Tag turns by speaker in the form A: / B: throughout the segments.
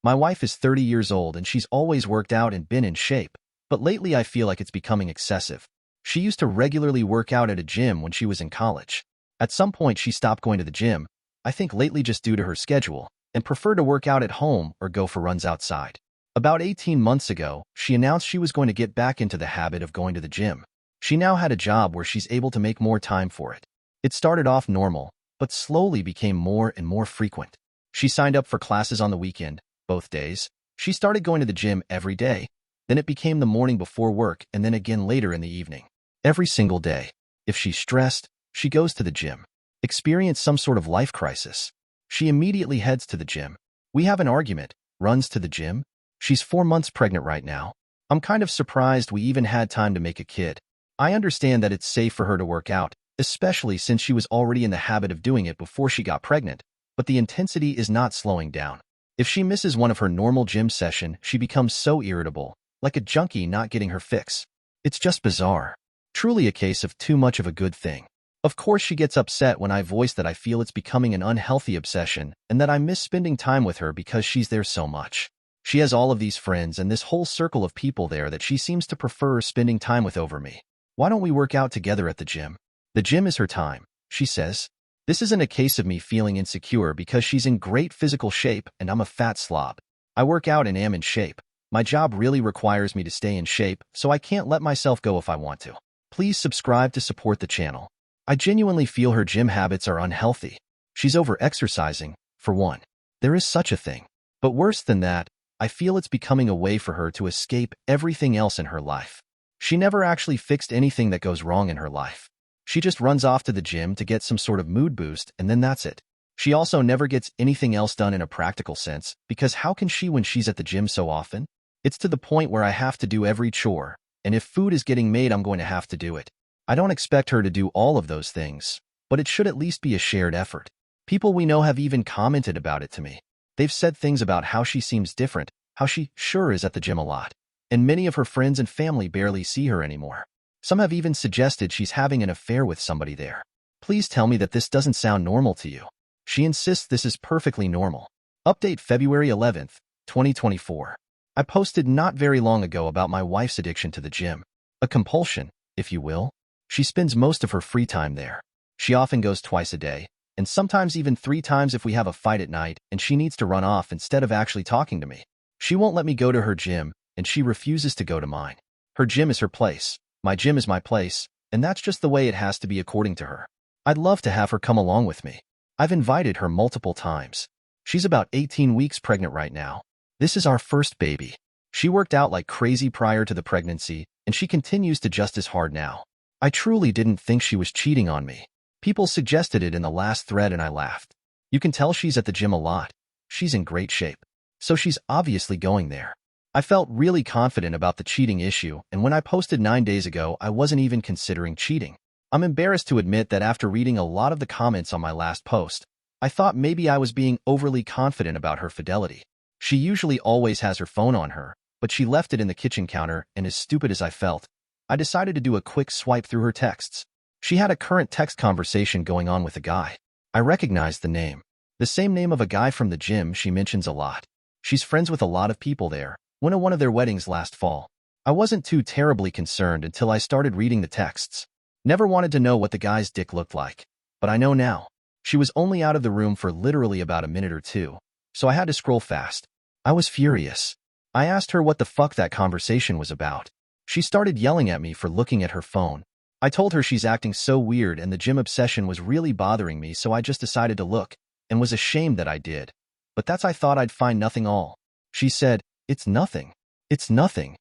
A: My wife is 30 years old and she's always worked out and been in shape, but lately I feel like it's becoming excessive. She used to regularly work out at a gym when she was in college. At some point she stopped going to the gym, I think lately just due to her schedule, and preferred to work out at home or go for runs outside. About 18 months ago, she announced she was going to get back into the habit of going to the gym. She now had a job where she's able to make more time for it. It started off normal, but slowly became more and more frequent. She signed up for classes on the weekend, both days. She started going to the gym every day. Then it became the morning before work and then again later in the evening. Every single day. If she's stressed, she goes to the gym. Experience some sort of life crisis. She immediately heads to the gym. We have an argument, runs to the gym. She's 4 months pregnant right now. I'm kind of surprised we even had time to make a kid. I understand that it's safe for her to work out, especially since she was already in the habit of doing it before she got pregnant, but the intensity is not slowing down. If she misses one of her normal gym session, she becomes so irritable, like a junkie not getting her fix. It's just bizarre. Truly a case of too much of a good thing. Of course she gets upset when I voice that I feel it's becoming an unhealthy obsession and that I miss spending time with her because she's there so much. She has all of these friends and this whole circle of people there that she seems to prefer spending time with over me. Why don't we work out together at the gym? The gym is her time, she says. This isn't a case of me feeling insecure because she's in great physical shape and I'm a fat slob. I work out and am in shape. My job really requires me to stay in shape, so I can't let myself go if I want to. Please subscribe to support the channel. I genuinely feel her gym habits are unhealthy. She's over-exercising, for one. There is such a thing. But worse than that, I feel it's becoming a way for her to escape everything else in her life. She never actually fixed anything that goes wrong in her life. She just runs off to the gym to get some sort of mood boost, and then that's it. She also never gets anything else done in a practical sense, because how can she when she's at the gym so often? It's to the point where I have to do every chore, and if food is getting made, I'm going to have to do it. I don't expect her to do all of those things, but it should at least be a shared effort. People we know have even commented about it to me. They've said things about how she seems different, how she sure is at the gym a lot, and many of her friends and family barely see her anymore. Some have even suggested she's having an affair with somebody there. Please tell me that this doesn't sound normal to you. She insists this is perfectly normal. Update February 11th, 2024. I posted not very long ago about my wife's addiction to the gym. A compulsion, if you will. She spends most of her free time there. She often goes twice a day, and sometimes even 3 times if we have a fight at night and she needs to run off instead of actually talking to me. She won't let me go to her gym, and she refuses to go to mine. Her gym is her place. My gym is my place, and that's just the way it has to be according to her. I'd love to have her come along with me. I've invited her multiple times. She's about 18 weeks pregnant right now. This is our first baby. She worked out like crazy prior to the pregnancy, and she continues to just as hard now. I truly didn't think she was cheating on me. People suggested it in the last thread and I laughed. You can tell she's at the gym a lot. She's in great shape. So she's obviously going there. I felt really confident about the cheating issue, and when I posted 9 days ago, I wasn't even considering cheating. I'm embarrassed to admit that after reading a lot of the comments on my last post, I thought maybe I was being overly confident about her fidelity. She usually always has her phone on her, but she left it in the kitchen counter, and as stupid as I felt, I decided to do a quick swipe through her texts. She had a current text conversation going on with a guy. I recognized the name. The same name of a guy from the gym she mentions a lot. She's friends with a lot of people there. Went to one of their weddings last fall. I wasn't too terribly concerned until I started reading the texts. Never wanted to know what the guy's dick looked like. But I know now. She was only out of the room for literally about a minute or two, so I had to scroll fast. I was furious. I asked her what the fuck that conversation was about. She started yelling at me for looking at her phone. I told her she's acting so weird and the gym obsession was really bothering me, so I just decided to look, and was ashamed that I did. But that's I thought I'd find nothing all. She said, "It's nothing. It's nothing."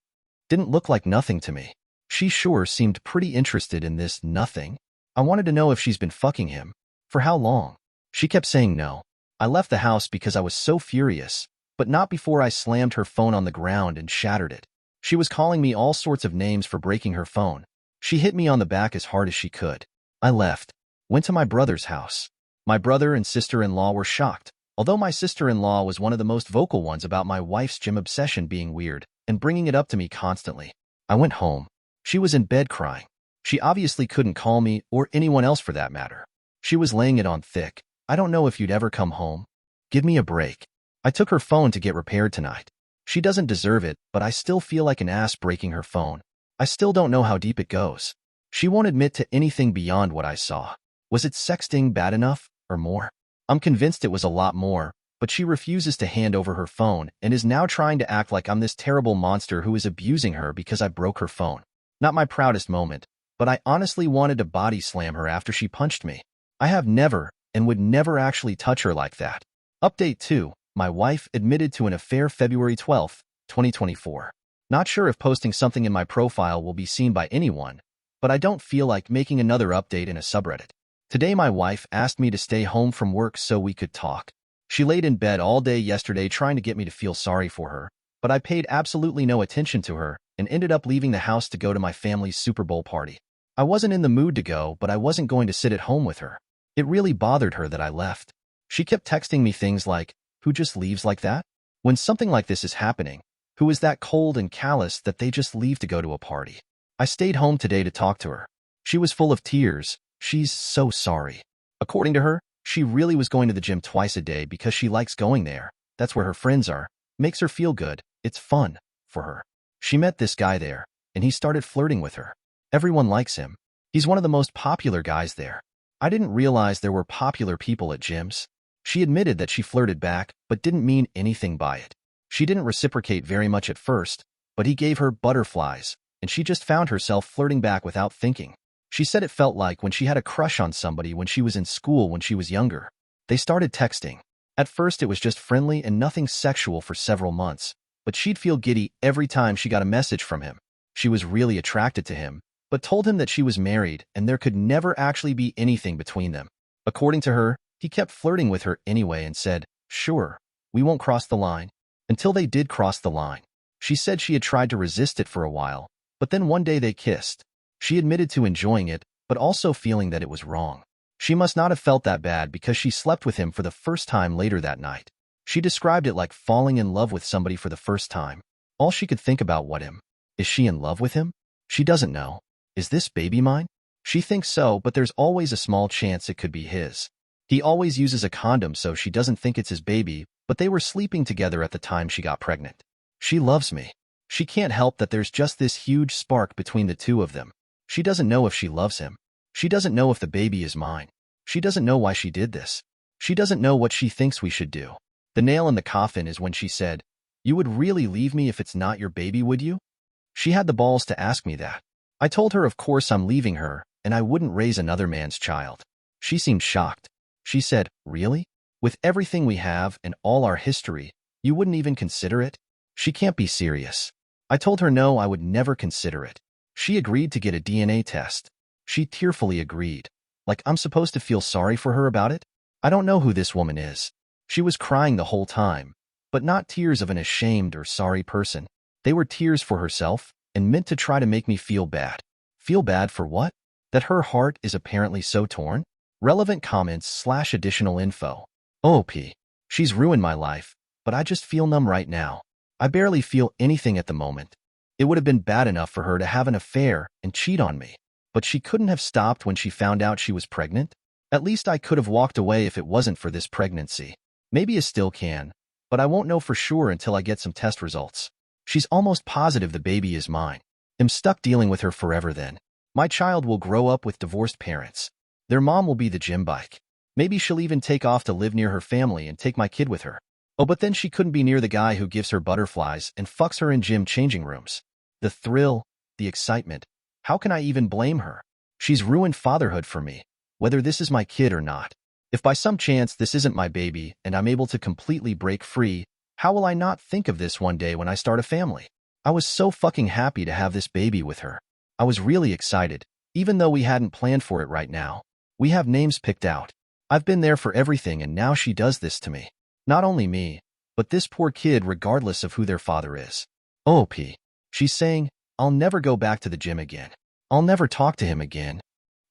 A: Didn't look like nothing to me. She sure seemed pretty interested in this nothing. I wanted to know if she's been fucking him. For how long? She kept saying no. I left the house because I was so furious, but not before I slammed her phone on the ground and shattered it. She was calling me all sorts of names for breaking her phone. She hit me on the back as hard as she could. I left. Went to my brother's house. My brother and sister-in-law were shocked, although my sister-in-law was one of the most vocal ones about my wife's gym obsession being weird and bringing it up to me constantly. I went home. She was in bed crying. She obviously couldn't call me or anyone else for that matter. She was laying it on thick. "I don't know if you'd ever come home. Give me a break." I took her phone to get repaired tonight. She doesn't deserve it, but I still feel like an ass breaking her phone. I still don't know how deep it goes. She won't admit to anything beyond what I saw. Was it sexting bad enough, or more? I'm convinced it was a lot more, but she refuses to hand over her phone and is now trying to act like I'm this terrible monster who is abusing her because I broke her phone. Not my proudest moment, but I honestly wanted to body slam her after she punched me. I have never and would never actually touch her like that. Update 2. My wife admitted to an affair February 12, 2024. Not sure if posting something in my profile will be seen by anyone, but I don't feel like making another update in a subreddit. Today my wife asked me to stay home from work so we could talk. She laid in bed all day yesterday trying to get me to feel sorry for her, but I paid absolutely no attention to her and ended up leaving the house to go to my family's Super Bowl party. I wasn't in the mood to go, but I wasn't going to sit at home with her. It really bothered her that I left. She kept texting me things like, "Who just leaves like that?" When something like this is happening, who is that cold and callous that they just leave to go to a party? I stayed home today to talk to her. She was full of tears. She's so sorry. According to her, she really was going to the gym twice a day because she likes going there. That's where her friends are. Makes her feel good. It's fun for her. She met this guy there, and he started flirting with her. Everyone likes him. He's one of the most popular guys there. I didn't realize there were popular people at gyms. She admitted that she flirted back, but didn't mean anything by it. She didn't reciprocate very much at first, but he gave her butterflies, and she just found herself flirting back without thinking. She said it felt like when she had a crush on somebody when she was in school when she was younger. They started texting. At first it was just friendly and nothing sexual for several months, but she'd feel giddy every time she got a message from him. She was really attracted to him, but told him that she was married and there could never actually be anything between them. According to her, he kept flirting with her anyway and said, "Sure, we won't cross the line," until they did cross the line. She said she had tried to resist it for a while, but then one day they kissed. She admitted to enjoying it, but also feeling that it was wrong. She must not have felt that bad because she slept with him for the first time later that night. She described it like falling in love with somebody for the first time. All she could think about was him. Is she in love with him? She doesn't know. Is this baby mine? She thinks so, but there's always a small chance it could be his. He always uses a condom so she doesn't think it's his baby, but they were sleeping together at the time she got pregnant. She loves me. She can't help that there's just this huge spark between the two of them. She doesn't know if she loves him. She doesn't know if the baby is mine. She doesn't know why she did this. She doesn't know what she thinks we should do. The nail in the coffin is when she said, "You would really leave me if it's not your baby, would you?" She had the balls to ask me that. I told her of course I'm leaving her, and I wouldn't raise another man's child. She seemed shocked. She said, "Really? With everything we have and all our history, you wouldn't even consider it?" She can't be serious. I told her no, I would never consider it. She agreed to get a DNA test. She tearfully agreed. Like I'm supposed to feel sorry for her about it? I don't know who this woman is. She was crying the whole time, but not tears of an ashamed or sorry person. They were tears for herself and meant to try to make me feel bad. Feel bad for what? That her heart is apparently so torn? Relevant comments/additional info. OP. She's ruined my life, but I just feel numb right now. I barely feel anything at the moment. It would have been bad enough for her to have an affair and cheat on me, but she couldn't have stopped when she found out she was pregnant? At least I could have walked away if it wasn't for this pregnancy. Maybe I still can, but I won't know for sure until I get some test results. She's almost positive the baby is mine. I'm stuck dealing with her forever then. My child will grow up with divorced parents. Their mom will be the gym bike. Maybe she'll even take off to live near her family and take my kid with her. Oh, but then she couldn't be near the guy who gives her butterflies and fucks her in gym changing rooms. The thrill, the excitement. How can I even blame her? She's ruined fatherhood for me, whether this is my kid or not. If by some chance this isn't my baby and I'm able to completely break free, how will I not think of this one day when I start a family? I was so fucking happy to have this baby with her. I was really excited, even though we hadn't planned for it right now. We have names picked out. I've been there for everything and now she does this to me. Not only me, but this poor kid regardless of who their father is. OP. She's saying, "I'll never go back to the gym again. I'll never talk to him again."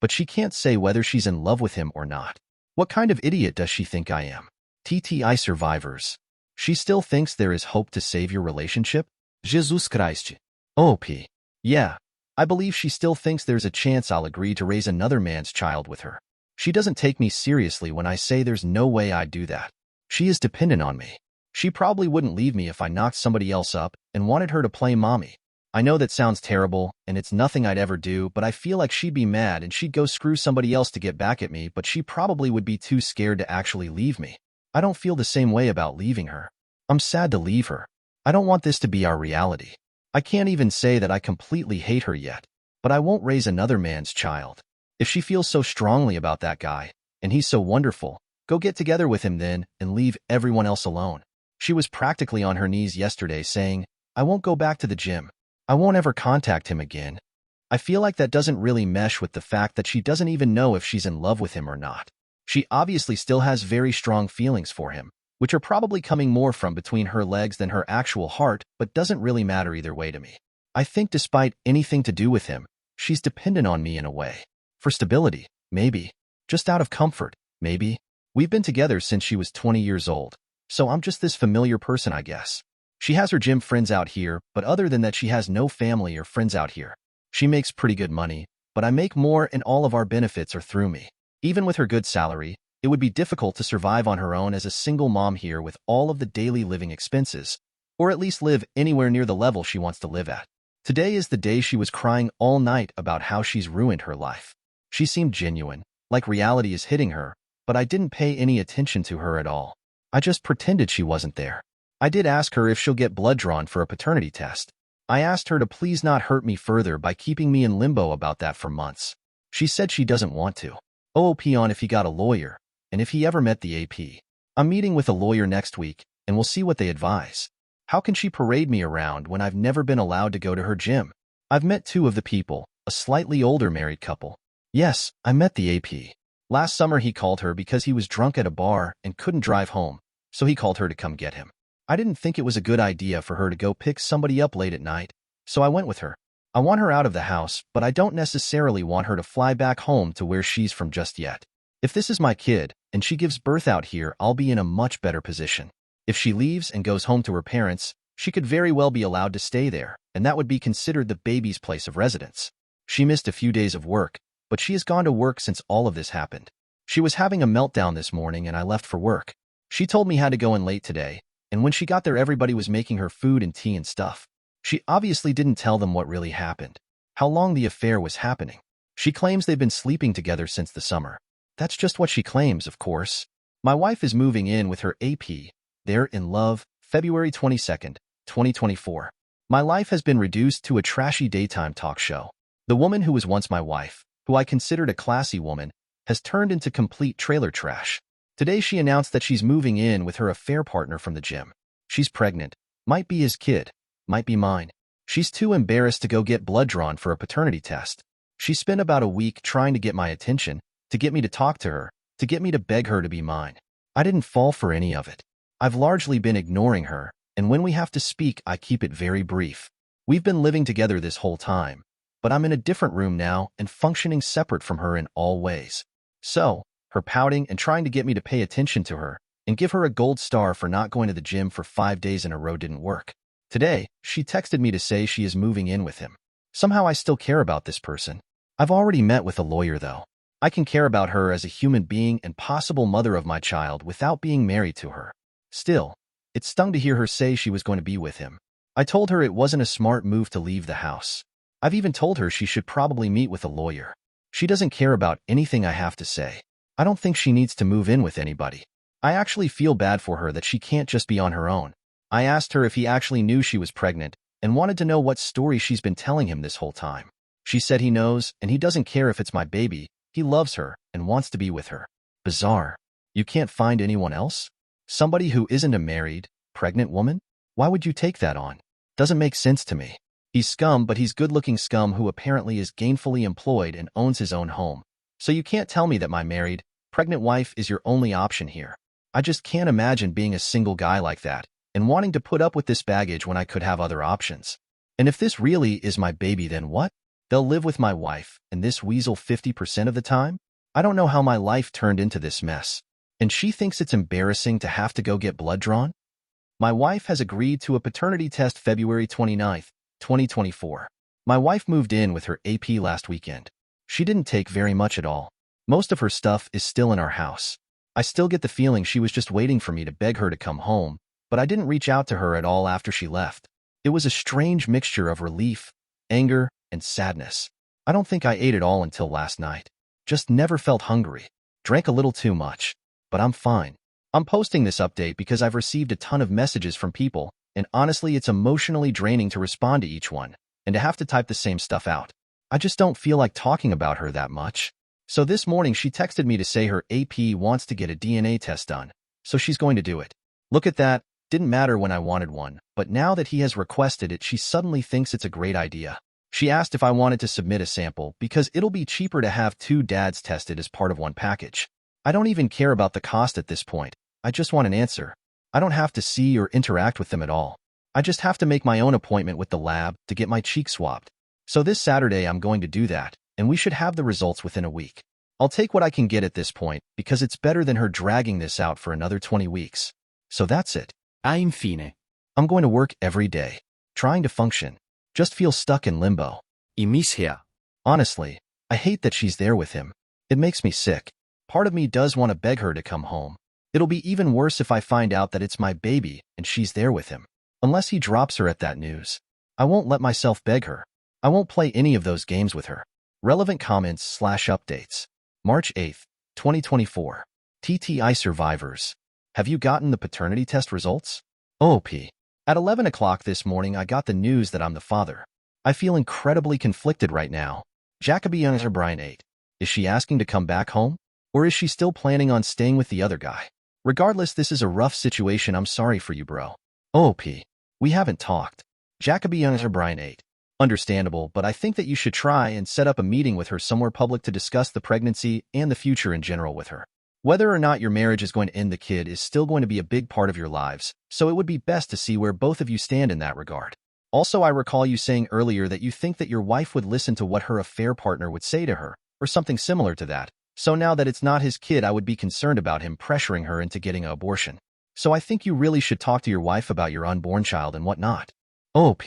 A: But she can't say whether she's in love with him or not. What kind of idiot does she think I am? TTI survivors. She still thinks there is hope to save your relationship? Jesus Christ. OP. Yeah, I believe she still thinks there's a chance I'll agree to raise another man's child with her. She doesn't take me seriously when I say there's no way I'd do that. She is dependent on me. She probably wouldn't leave me if I knocked somebody else up and wanted her to play mommy. I know that sounds terrible, and it's nothing I'd ever do, but I feel like she'd be mad and she'd go screw somebody else to get back at me, but she probably would be too scared to actually leave me. I don't feel the same way about leaving her. I'm sad to leave her. I don't want this to be our reality. I can't even say that I completely hate her yet, but I won't raise another man's child. If she feels so strongly about that guy, and he's so wonderful, go get together with him then and leave everyone else alone. She was practically on her knees yesterday saying, I won't go back to the gym. I won't ever contact him again. I feel like that doesn't really mesh with the fact that she doesn't even know if she's in love with him or not. She obviously still has very strong feelings for him, which are probably coming more from between her legs than her actual heart, but doesn't really matter either way to me. I think despite anything to do with him, she's dependent on me in a way. For stability, maybe. Just out of comfort, maybe. We've been together since she was 20 years old, so I'm just this familiar person, I guess. She has her gym friends out here, but other than that she has no family or friends out here. She makes pretty good money, but I make more and all of our benefits are through me. Even with her good salary, it would be difficult to survive on her own as a single mom here with all of the daily living expenses, or at least live anywhere near the level she wants to live at. Today is the day she was crying all night about how she's ruined her life. She seemed genuine, like reality is hitting her, but I didn't pay any attention to her at all. I just pretended she wasn't there. I did ask her if she'll get blood drawn for a paternity test. I asked her to please not hurt me further by keeping me in limbo about that for months. She said she doesn't want to. OP on if he got a lawyer, and if he ever met the AP. I'm meeting with a lawyer next week, and we'll see what they advise. How can she parade me around when I've never been allowed to go to her gym? I've met two of the people, a slightly older married couple. Yes, I met the AP. Last summer he called her because he was drunk at a bar and couldn't drive home, so he called her to come get him. I didn't think it was a good idea for her to go pick somebody up late at night, so I went with her. I want her out of the house, but I don't necessarily want her to fly back home to where she's from just yet. If this is my kid, and she gives birth out here, I'll be in a much better position. If she leaves and goes home to her parents, she could very well be allowed to stay there, and that would be considered the baby's place of residence. She missed a few days of work, but she has gone to work since all of this happened. She was having a meltdown this morning and I left for work. She told me how to go in late today, and when she got there everybody was making her food and tea and stuff. She obviously didn't tell them what really happened, how long the affair was happening. She claims they've been sleeping together since the summer. That's just what she claims, of course. My wife is moving in with her AP. They're in love, February 22nd, 2024. My life has been reduced to a trashy daytime talk show. The woman who was once my wife, who I considered a classy woman, has turned into complete trailer trash. Today she announced that she's moving in with her affair partner from the gym. She's pregnant, might be his kid, might be mine. She's too embarrassed to go get blood drawn for a paternity test. She spent about a week trying to get my attention, to get me to talk to her, to get me to beg her to be mine. I didn't fall for any of it. I've largely been ignoring her, and when we have to speak, I keep it very brief. We've been living together this whole time, but I'm in a different room now and functioning separate from her in all ways. So, her pouting and trying to get me to pay attention to her and give her a gold star for not going to the gym for 5 days in a row didn't work. Today, she texted me to say she is moving in with him. Somehow I still care about this person. I've already met with a lawyer though. I can care about her as a human being and possible mother of my child without being married to her. Still, it stung to hear her say she was going to be with him. I told her it wasn't a smart move to leave the house. I've even told her she should probably meet with a lawyer. She doesn't care about anything I have to say. I don't think she needs to move in with anybody. I actually feel bad for her that she can't just be on her own. I asked her if he actually knew she was pregnant and wanted to know what story she's been telling him this whole time. She said he knows and he doesn't care if it's my baby. He loves her and wants to be with her. Bizarre. You can't find anyone else? Somebody who isn't a married, pregnant woman? Why would you take that on? Doesn't make sense to me. He's scum, but he's good-looking scum who apparently is gainfully employed and owns his own home. So you can't tell me that my married, pregnant wife is your only option here. I just can't imagine being a single guy like that and wanting to put up with this baggage when I could have other options. And if this really is my baby, then what? They'll live with my wife and this weasel 50% of the time? I don't know how my life turned into this mess. And she thinks it's embarrassing to have to go get blood drawn? My wife has agreed to a paternity test February 29th, 2024. My wife moved in with her AP last weekend. She didn't take very much at all. Most of her stuff is still in our house. I still get the feeling she was just waiting for me to beg her to come home, but I didn't reach out to her at all after she left. It was a strange mixture of relief, anger, and sadness. I don't think I ate it all until last night. Just never felt hungry. Drank a little too much. But I'm fine. I'm posting this update because I've received a ton of messages from people, and honestly it's emotionally draining to respond to each one, and to have to type the same stuff out. I just don't feel like talking about her that much. So this morning she texted me to say her AP wants to get a DNA test done, so she's going to do it. Look at that. Didn't matter when I wanted one, but now that he has requested it, she suddenly thinks it's a great idea. She asked if I wanted to submit a sample because it'll be cheaper to have two dads tested as part of one package. I don't even care about the cost at this point. I just want an answer. I don't have to see or interact with them at all. I just have to make my own appointment with the lab to get my cheek swabbed. So this Saturday I'm going to do that, and we should have the results within a week. I'll take what I can get at this point because it's better than her dragging this out for another 20 weeks. So that's it.
B: Infine.
A: I'm going to work every day, trying to function. Just feel stuck in limbo.
B: I miss her.
A: Honestly, I hate that she's there with him. It makes me sick. Part of me does want to beg her to come home. It'll be even worse if I find out that it's my baby and she's there with him. Unless he drops her at that news. I won't let myself beg her. I won't play any of those games with her. Relevant comments/updates. March 8th, 2024. TTI survivors. Have you gotten the paternity test results? OP. At 11 o'clock this morning, I got the news that I'm the father. I feel incredibly conflicted right now. Jacoby Brian 8. Is she asking to come back home? Or is she still planning on staying with the other guy? Regardless, this is a rough situation. I'm sorry for you, bro. OP. We haven't talked. Jacoby Brian 8. Understandable, but I think that you should try and set up a meeting with her somewhere public to discuss the pregnancy and the future in general with her. Whether or not your marriage is going to end, the kid is still going to be a big part of your lives, so it would be best to see where both of you stand in that regard. Also, I recall you saying earlier that you think that your wife would listen to what her affair partner would say to her, or something similar to that. So now that it's not his kid, I would be concerned about him pressuring her into getting an abortion. So I think you really should talk to your wife about your unborn child and whatnot. OP.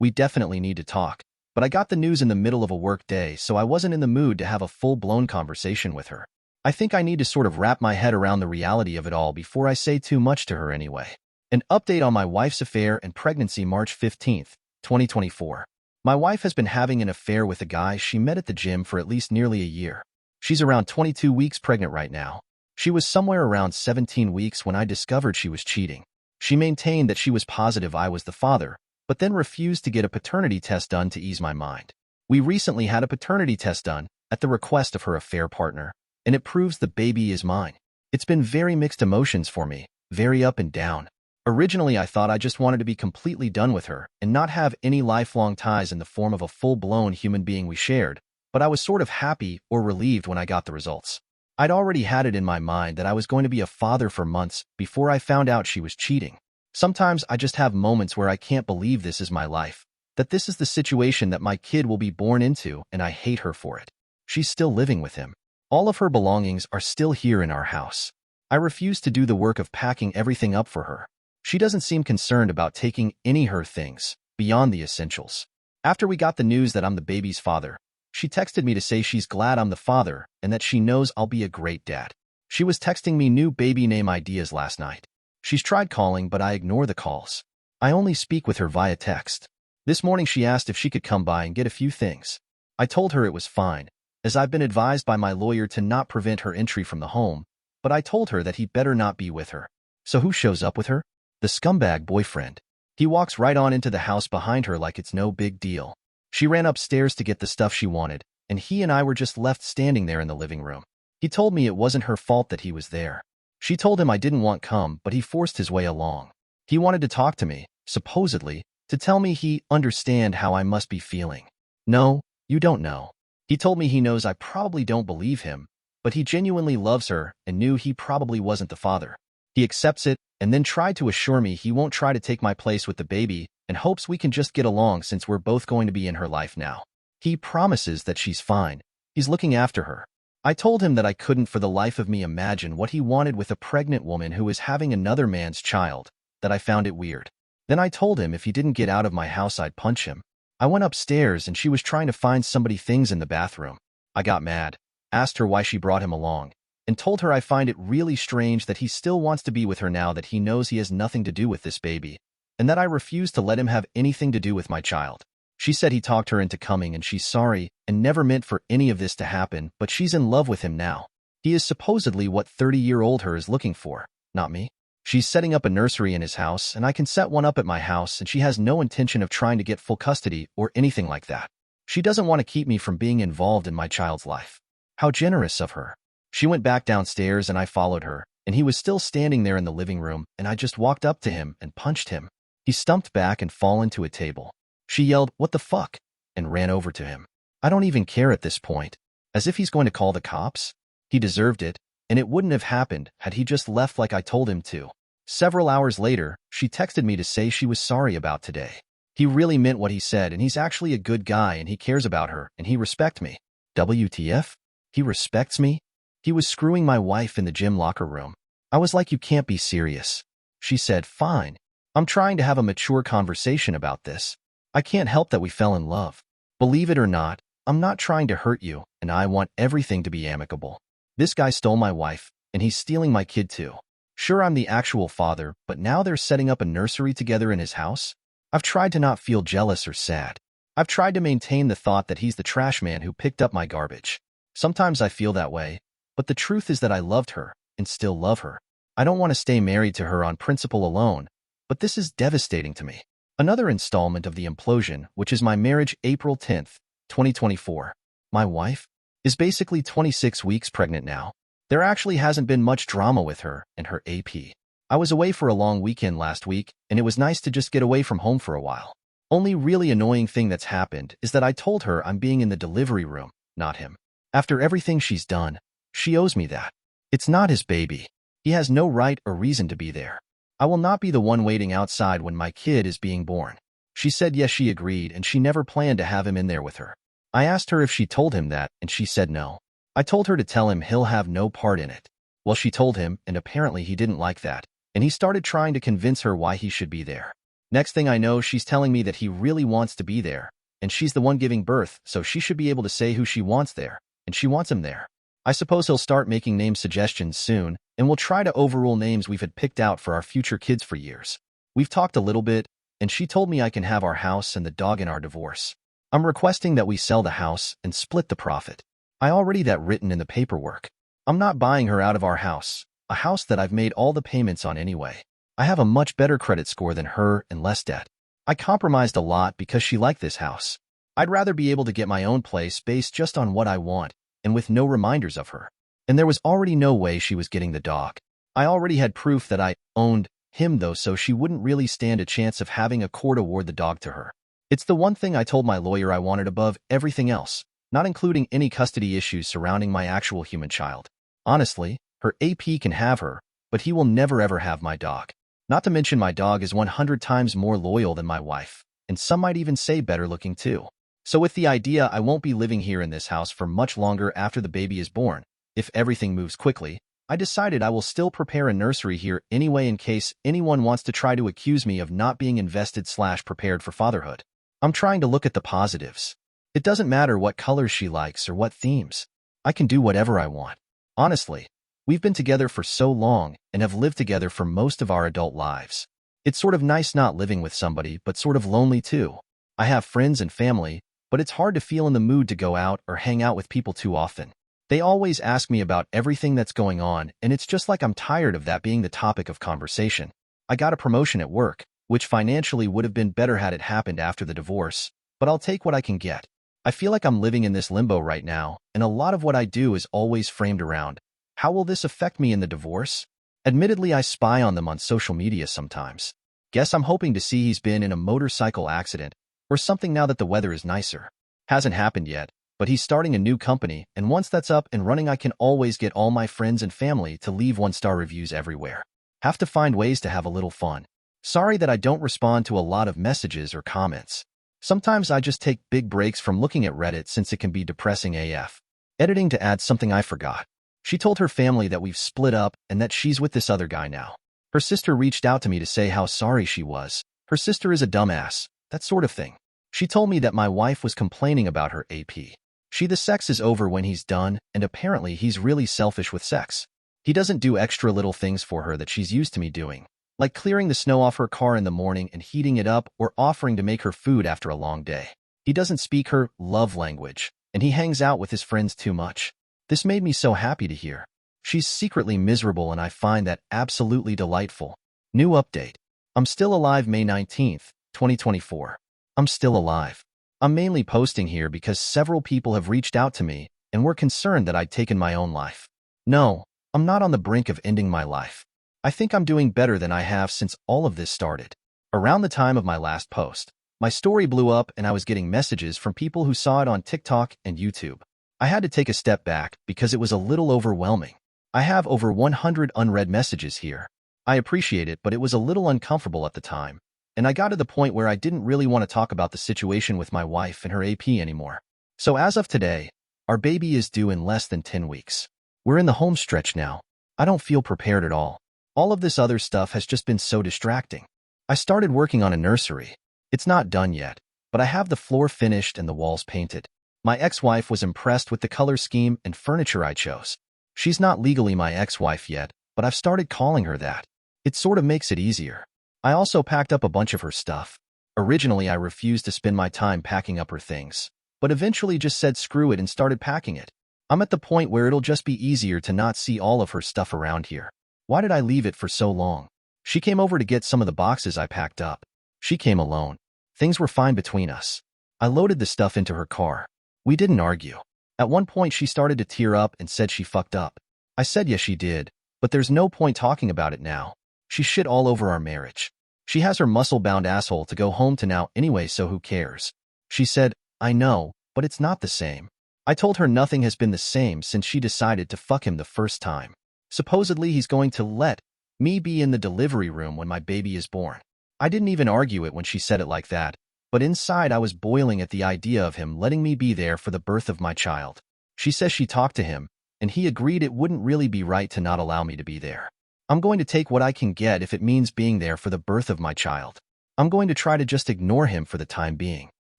A: We definitely need to talk, but I got the news in the middle of a work day, so I wasn't in the mood to have a full-blown conversation with her. I think I need to sort of wrap my head around the reality of it all before I say too much to her anyway. An update on my wife's affair and pregnancy. March 15th, 2024. My wife has been having an affair with a guy she met at the gym for at least nearly a year. She's around 22 weeks pregnant right now. She was somewhere around 17 weeks when I discovered she was cheating. She maintained that she was positive I was the father, but then refused to get a paternity test done to ease my mind. We recently had a paternity test done at the request of her affair partner, and it proves the baby is mine. It's been very mixed emotions for me, very up and down. Originally, I thought I just wanted to be completely done with her and not have any lifelong ties in the form of a full-blown human being we shared, but I was sort of happy or relieved when I got the results. I'd already had it in my mind that I was going to be a father for months before I found out she was cheating. Sometimes I just have moments where I can't believe this is my life, that this is the situation that my kid will be born into, and I hate her for it. She's still living with him. All of her belongings are still here in our house. I refuse to do the work of packing everything up for her. She doesn't seem concerned about taking any her things beyond the essentials. After we got the news that I'm the baby's father, she texted me to say she's glad I'm the father and that she knows I'll be a great dad. She was texting me new baby name ideas last night. She's tried calling, but I ignore the calls. I only speak with her via text. This morning she asked if she could come by and get a few things. I told her it was fine, as I've been advised by my lawyer to not prevent her entry from the home, but I told her that he better not be with her. So who shows up with her? The scumbag boyfriend. He walks right on into the house behind her like it's no big deal. She ran upstairs to get the stuff she wanted, and he and I were just left standing there in the living room. He told me it wasn't her fault that he was there. She told him I didn't want come, but he forced his way along. He wanted to talk to me, supposedly, to tell me he understand how I must be feeling. No, you don't know. He told me he knows I probably don't believe him, but he genuinely loves her and knew he probably wasn't the father. He accepts it and then tried to assure me he won't try to take my place with the baby and hopes we can just get along since we're both going to be in her life now. He promises that she's fine. He's looking after her. I told him that I couldn't for the life of me imagine what he wanted with a pregnant woman who was having another man's child, that I found it weird. Then I told him if he didn't get out of my house I'd punch him. I went upstairs and she was trying to find somebody things in the bathroom. I got mad, asked her why she brought him along, and told her I find it really strange that he still wants to be with her now that he knows he has nothing to do with this baby, and that I refuse to let him have anything to do with my child. She said he talked her into coming and she's sorry and never meant for any of this to happen, but she's in love with him now. He is supposedly what 30-year-old her is looking for, not me. She's setting up a nursery in his house, and I can set one up at my house, and she has no intention of trying to get full custody or anything like that. She doesn't want to keep me from being involved in my child's life. How generous of her. She went back downstairs and I followed her, and he was still standing there in the living room, and I just walked up to him and punched him. He stumped back and fell into a table. She yelled, "What the fuck?" and ran over to him. I don't even care at this point. As if he's going to call the cops? He deserved it, and it wouldn't have happened had he just left like I told him to. Several hours later, she texted me to say she was sorry about today. He really meant what he said, and he's actually a good guy, and he cares about her, and he respects me. WTF? He respects me? He was screwing my wife in the gym locker room. I was like, you can't be serious. She said, fine. I'm trying to have a mature conversation about this. I can't help that we fell in love. Believe it or not, I'm not trying to hurt you, and I want everything to be amicable. This guy stole my wife, and he's stealing my kid too. Sure, I'm the actual father, but now they're setting up a nursery together in his house? I've tried to not feel jealous or sad. I've tried to maintain the thought that he's the trash man who picked up my garbage. Sometimes I feel that way, but the truth is that I loved her and still love her. I don't want to stay married to her on principle alone, but this is devastating to me. Another installment of the implosion, which is my marriage, April 10th, 2024. My wife is basically 26 weeks pregnant now. There actually hasn't been much drama with her and her AP. I was away for a long weekend last week, and it was nice to just get away from home for a while. Only really annoying thing that's happened is that I told her I'm being in the delivery room, not him. After everything she's done, she owes me that. It's not his baby. He has no right or reason to be there. I will not be the one waiting outside when my kid is being born. She said yes, she agreed, and she never planned to have him in there with her. I asked her if she told him that, and she said no. I told her to tell him he'll have no part in it. Well, she told him, and apparently he didn't like that, and he started trying to convince her why he should be there. Next thing I know, she's telling me that he really wants to be there, and she's the one giving birth, so she should be able to say who she wants there, and she wants him there. I suppose he'll start making name suggestions soon, and we'll try to overrule names we've had picked out for our future kids for years. We've talked a little bit, and she told me I can have our house and the dog in our divorce. I'm requesting that we sell the house and split the profit. I already that written in the paperwork. I'm not buying her out of our house, a house that I've made all the payments on anyway. I have a much better credit score than her and less debt. I compromised a lot because she liked this house. I'd rather be able to get my own place based just on what I want, and with no reminders of her. And there was already no way she was getting the dog. I already had proof that I owned him though, so she wouldn't really stand a chance of having a court award the dog to her. It's the one thing I told my lawyer I wanted above everything else, not including any custody issues surrounding my actual human child. Honestly, her AP can have her, but he will never ever have my dog. Not to mention my dog is 100 times more loyal than my wife, and some might even say better looking too. So with the idea I won't be living here in this house for much longer after the baby is born, if everything moves quickly, I decided I will still prepare a nursery here anyway in case anyone wants to try to accuse me of not being invested/prepared for fatherhood. I'm trying to look at the positives. It doesn't matter what colors she likes or what themes. I can do whatever I want. Honestly, we've been together for so long and have lived together for most of our adult lives. It's sort of nice not living with somebody, but sort of lonely too. I have friends and family, but it's hard to feel in the mood to go out or hang out with people too often. They always ask me about everything that's going on, and it's just like I'm tired of that being the topic of conversation. I got a promotion at work, which financially would have been better had it happened after the divorce, but I'll take what I can get. I feel like I'm living in this limbo right now, and a lot of what I do is always framed around, how will this affect me in the divorce? Admittedly, I spy on them on social media sometimes. Guess I'm hoping to see he's been in a motorcycle accident or something now that the weather is nicer. Hasn't happened yet, but he's starting a new company, and once that's up and running, I can always get all my friends and family to leave 1-star reviews everywhere. Have to find ways to have a little fun. Sorry that I don't respond to a lot of messages or comments. Sometimes I just take big breaks from looking at Reddit since it can be depressing AF. Editing to add something I forgot. She told her family that we've split up and that she's with this other guy now. Her sister reached out to me to say how sorry she was. Her sister is a dumbass, that sort of thing. She told me that my wife was complaining about her AP. The sex is over when he's done, and apparently he's really selfish with sex. He doesn't do extra little things for her that she's used to me doing, like clearing the snow off her car in the morning and heating it up or offering to make her food after a long day. He doesn't speak her love language, and he hangs out with his friends too much. This made me so happy to hear. She's secretly miserable, and I find that absolutely delightful. New update. I'm still alive May 19th, 2024. I'm still alive. I'm mainly posting here because several people have reached out to me and were concerned that I'd taken my own life. No, I'm not on the brink of ending my life. I think I'm doing better than I have since all of this started. Around the time of my last post, my story blew up and I was getting messages from people who saw it on TikTok and YouTube. I had to take a step back because it was a little overwhelming. I have over 100 unread messages here. I appreciate it, but it was a little uncomfortable at the time, and I got to the point where I didn't really want to talk about the situation with my wife and her AP anymore. So as of today, our baby is due in less than 10 weeks. We're in the home stretch now. I don't feel prepared at all. All of this other stuff has just been so distracting. I started working on a nursery. It's not done yet, but I have the floor finished and the walls painted. My ex-wife was impressed with the color scheme and furniture I chose. She's not legally my ex-wife yet, but I've started calling her that. It sort of makes it easier. I also packed up a bunch of her stuff. Originally, I refused to spend my time packing up her things, but eventually just said screw it and started packing it. I'm at the point where it'll just be easier to not see all of her stuff around here. Why did I leave it for so long? She came over to get some of the boxes I packed up. She came alone. Things were fine between us. I loaded the stuff into her car. We didn't argue. At one point, she started to tear up and said she fucked up. I said yes, she did, but there's no point talking about it now. She shit all over our marriage. She has her muscle-bound asshole to go home to now anyway, so who cares? She said, I know, but it's not the same. I told her nothing has been the same since she decided to fuck him the first time. Supposedly, he's going to let me be in the delivery room when my baby is born. I didn't even argue it when she said it like that, but inside I was boiling at the idea of him letting me be there for the birth of my child. She says she talked to him, and he agreed it wouldn't really be right to not allow me to be there. I'm going to take what I can get if it means being there for the birth of my child. I'm going to try to just ignore him for the time being.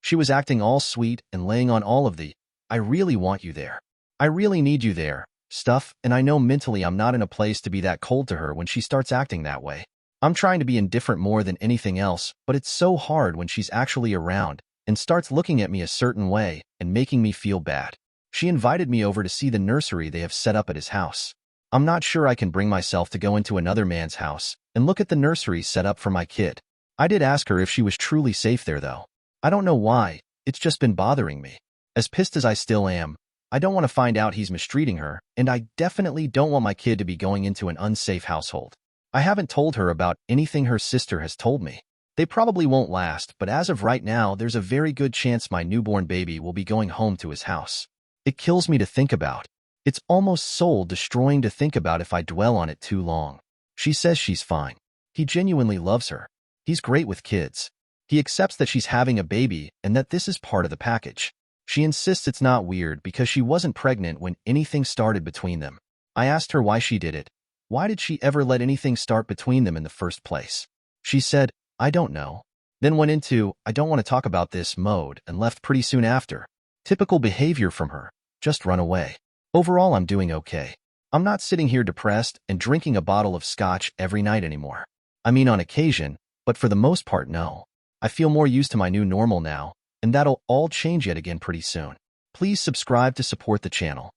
A: She was acting all sweet and laying on all of the, I really want you there. I really need you there, stuff, and I know mentally I'm not in a place to be that cold to her when she starts acting that way. I'm trying to be indifferent more than anything else, but it's so hard when she's actually around and starts looking at me a certain way and making me feel bad. She invited me over to see the nursery they have set up at his house. I'm not sure I can bring myself to go into another man's house and look at the nursery set up for my kid. I did ask her if she was truly safe there, though. I don't know why, it's just been bothering me. As pissed as I still am, I don't want to find out he's mistreating her, and I definitely don't want my kid to be going into an unsafe household. I haven't told her about anything her sister has told me. They probably won't last, but as of right now, there's a very good chance my newborn baby will be going home to his house. It kills me to think about. It's almost soul-destroying to think about if I dwell on it too long. She says she's fine. He genuinely loves her. He's great with kids. He accepts that she's having a baby and that this is part of the package. She insists it's not weird because she wasn't pregnant when anything started between them. I asked her why she did it. Why did she ever let anything start between them in the first place? She said, I don't know. Then went into, I don't want to talk about this mode and left pretty soon after. Typical behavior from her. Just run away. Overall, I'm doing okay. I'm not sitting here depressed and drinking a bottle of scotch every night anymore. I mean on occasion, but for the most part, no. I feel more used to my new normal now, and that'll all change yet again pretty soon. Please subscribe to support the channel.